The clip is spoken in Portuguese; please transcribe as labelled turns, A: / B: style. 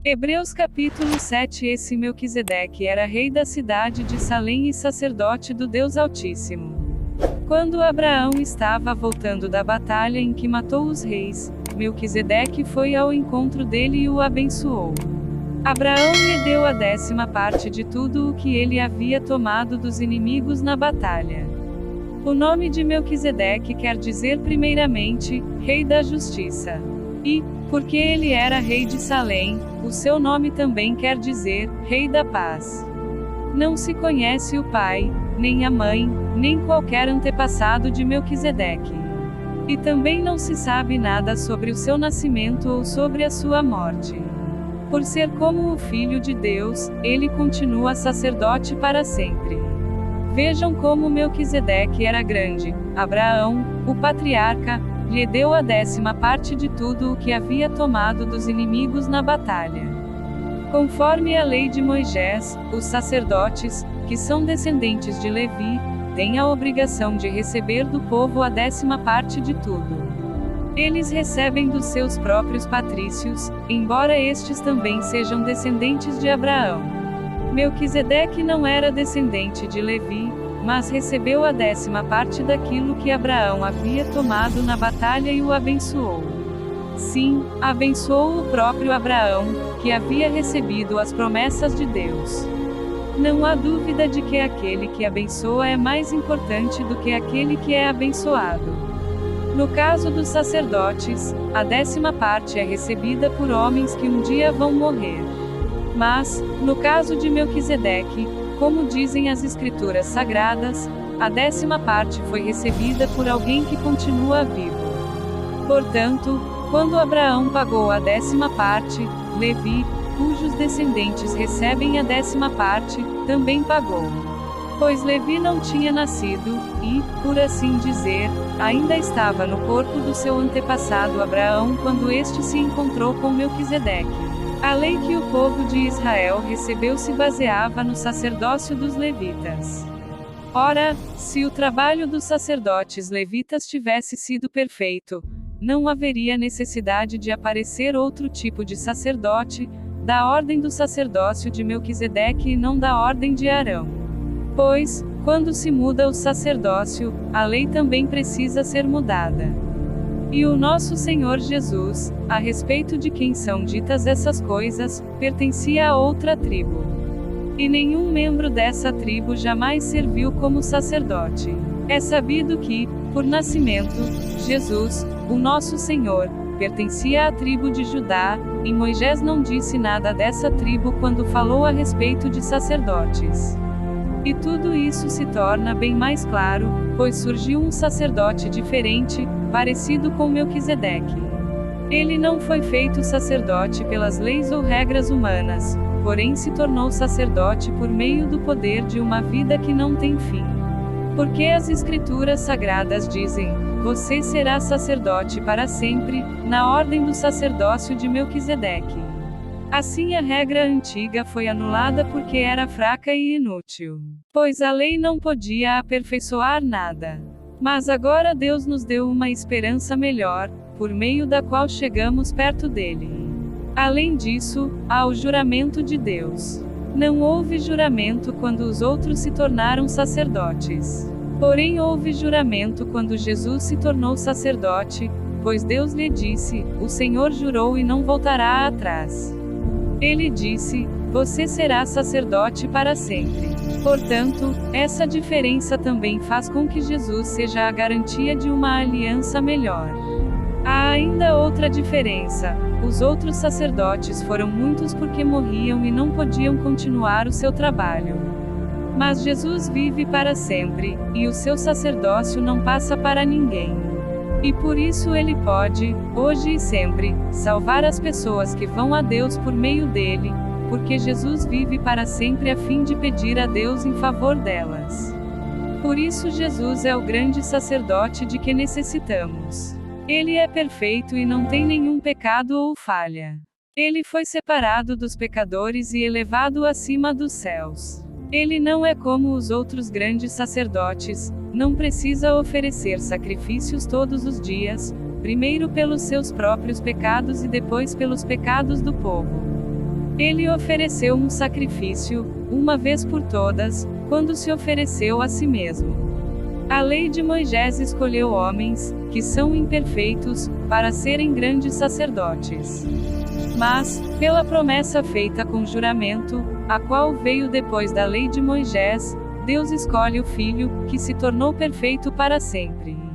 A: Hebreus capítulo 7. Esse Melquisedeque era rei da cidade de Salém e sacerdote do Deus Altíssimo. Quando Abraão estava voltando da batalha em que matou os reis, Melquisedeque foi ao encontro dele e o abençoou. Abraão lhe deu a 10ª parte de tudo o que ele havia tomado dos inimigos na batalha. O nome de Melquisedeque quer dizer primeiramente, Rei da Justiça. E, porque ele era rei de Salém, o seu nome também quer dizer, Rei da Paz. Não se conhece o pai, nem a mãe, nem qualquer antepassado de Melquisedeque. E também não se sabe nada sobre o seu nascimento ou sobre a sua morte. Por ser como o Filho de Deus, ele continua sacerdote para sempre. Vejam como Melquisedeque era grande. Abraão, o patriarca, lhe deu a 10ª parte de tudo o que havia tomado dos inimigos na batalha. Conforme a lei de Moisés, os sacerdotes, que são descendentes de Levi, têm a obrigação de receber do povo a 10ª parte de tudo. Eles recebem dos seus próprios patrícios, embora estes também sejam descendentes de Abraão. Melquisedeque não era descendente de Levi, mas recebeu a 10ª parte daquilo que Abraão havia tomado na batalha e o abençoou. Sim, abençoou o próprio Abraão, que havia recebido as promessas de Deus. Não há dúvida de que aquele que abençoa é mais importante do que aquele que é abençoado. No caso dos sacerdotes, a 10ª parte é recebida por homens que um dia vão morrer. Mas, no caso de Melquisedeque, como dizem as Escrituras Sagradas, a 10ª parte foi recebida por alguém que continua vivo. Portanto, quando Abraão pagou a 10ª parte, Levi, cujos descendentes recebem a 10ª parte, também pagou. Pois Levi não tinha nascido, e, por assim dizer, ainda estava no corpo do seu antepassado Abraão quando este se encontrou com Melquisedeque. A lei que o povo de Israel recebeu se baseava no sacerdócio dos levitas. Ora, se o trabalho dos sacerdotes levitas tivesse sido perfeito, não haveria necessidade de aparecer outro tipo de sacerdote, da ordem do sacerdócio de Melquisedeque e não da ordem de Arão. Pois, quando se muda o sacerdócio, a lei também precisa ser mudada. E o nosso Senhor Jesus, a respeito de quem são ditas essas coisas, pertencia a outra tribo. E nenhum membro dessa tribo jamais serviu como sacerdote. É sabido que, por nascimento, Jesus, o nosso Senhor, pertencia à tribo de Judá, e Moisés não disse nada dessa tribo quando falou a respeito de sacerdotes. E tudo isso se torna bem mais claro, pois surgiu um sacerdote diferente, parecido com Melquisedeque. Ele não foi feito sacerdote pelas leis ou regras humanas, porém se tornou sacerdote por meio do poder de uma vida que não tem fim. Porque as Escrituras Sagradas dizem: você será sacerdote para sempre, na ordem do sacerdócio de Melquisedeque. Assim a regra antiga foi anulada porque era fraca e inútil. Pois a lei não podia aperfeiçoar nada. Mas agora Deus nos deu uma esperança melhor, por meio da qual chegamos perto dele. Além disso, há o juramento de Deus. Não houve juramento quando os outros se tornaram sacerdotes. Porém houve juramento quando Jesus se tornou sacerdote, pois Deus lhe disse: o Senhor jurou e não voltará atrás. Ele disse: você será sacerdote para sempre. Portanto, essa diferença também faz com que Jesus seja a garantia de uma aliança melhor. Há ainda outra diferença: os outros sacerdotes foram muitos porque morriam e não podiam continuar o seu trabalho. Mas Jesus vive para sempre, e o seu sacerdócio não passa para ninguém. E por isso ele pode, hoje e sempre, salvar as pessoas que vão a Deus por meio dele, porque Jesus vive para sempre a fim de pedir a Deus em favor delas. Por isso Jesus é o grande sacerdote de que necessitamos. Ele é perfeito e não tem nenhum pecado ou falha. Ele foi separado dos pecadores e elevado acima dos céus. Ele não é como os outros grandes sacerdotes, não precisa oferecer sacrifícios todos os dias, primeiro pelos seus próprios pecados e depois pelos pecados do povo. Ele ofereceu um sacrifício, uma vez por todas, quando se ofereceu a si mesmo. A lei de Moisés escolheu homens, que são imperfeitos, para serem grandes sacerdotes. Mas, pela promessa feita com juramento, a qual veio depois da lei de Moisés, Deus escolhe o Filho, que se tornou perfeito para sempre.